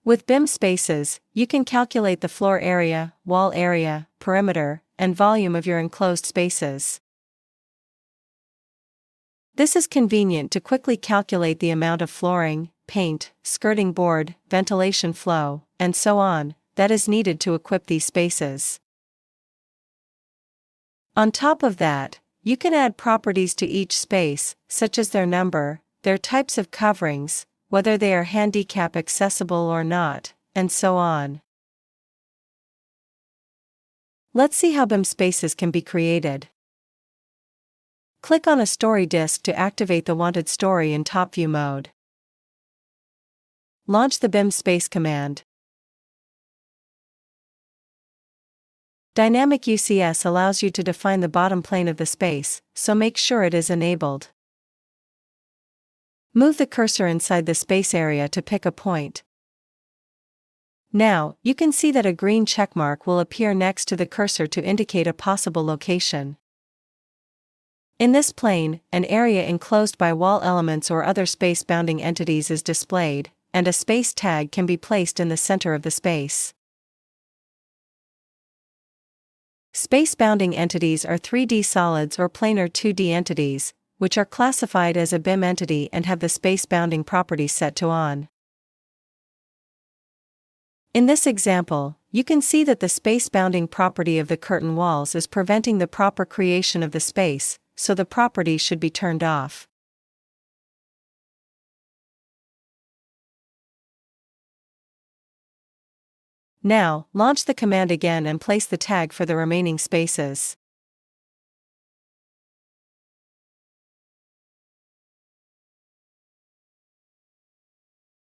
With BIM Spaces, you can calculate the floor area, wall area, perimeter, and volume of your enclosed spaces. This is convenient to quickly calculate the amount of flooring, paint, skirting board, ventilation flow, and so on, that is needed to equip these spaces. On top of that, you can add properties to each space, such as their number, their types of coverings, whether they are handicap accessible or not, and so on. Let's see how BIM Spaces can be created. Click on a story disk to activate the wanted story in top view mode. Launch the BIM Space command. Dynamic UCS allows you to define the bottom plane of the space, so make sure it is enabled. Move the cursor inside the space area to pick a point. Now, you can see that a green checkmark will appear next to the cursor to indicate a possible location. In this plane, an area enclosed by wall elements or other space-bounding entities is displayed, and a space tag can be placed in the center of the space. Space-bounding entities are 3D solids or planar 2D entities, which are classified as a BIM entity and have the space-bounding property set to on. In this example, you can see that the space-bounding property of the curtain walls is preventing the proper creation of the space, so the property should be turned off. Now, launch the command again and place the tag for the remaining spaces.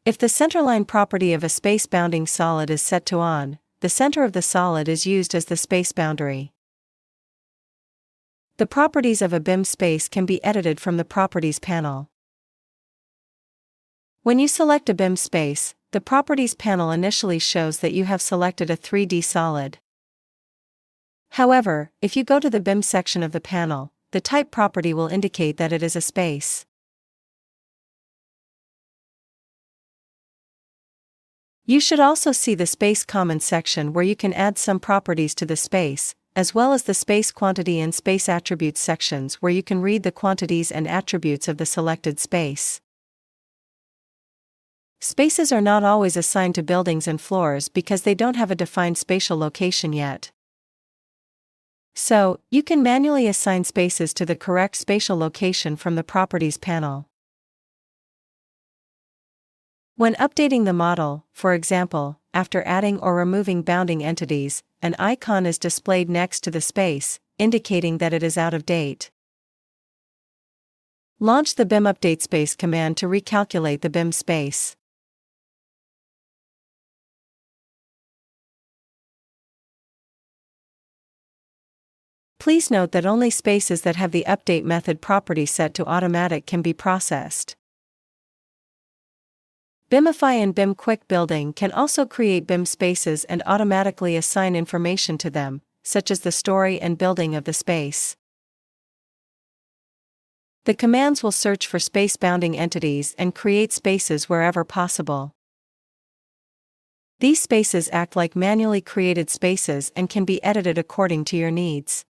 If the centerline property of a space-bounding solid is set to on, the center of the solid is used as the space boundary. The properties of a BIM space can be edited from the Properties panel. When you select a BIM space, the Properties panel initially shows that you have selected a 3D solid. However, if you go to the BIM section of the panel, the type property will indicate that it is a space. You should also see the Space Comments section where you can add some properties to the space, as well as the Space Quantity and Space Attributes sections where you can read the quantities and attributes of the selected space. Spaces are not always assigned to buildings and floors because they don't have a defined spatial location yet. So, you can manually assign spaces to the correct spatial location from the Properties panel. When updating the model, for example, after adding or removing bounding entities, an icon is displayed next to the space, indicating that it is out of date. Launch the BIM Update Space command to recalculate the BIM space. Please note that only spaces that have the update method property set to automatic can be processed. BIMIFY and BIMQUICKBUILDIng can also create BIM spaces and automatically assign information to them, such as the story and building of the space. The commands will search for space-bounding entities and create spaces wherever possible. These spaces act like manually created spaces and can be edited according to your needs.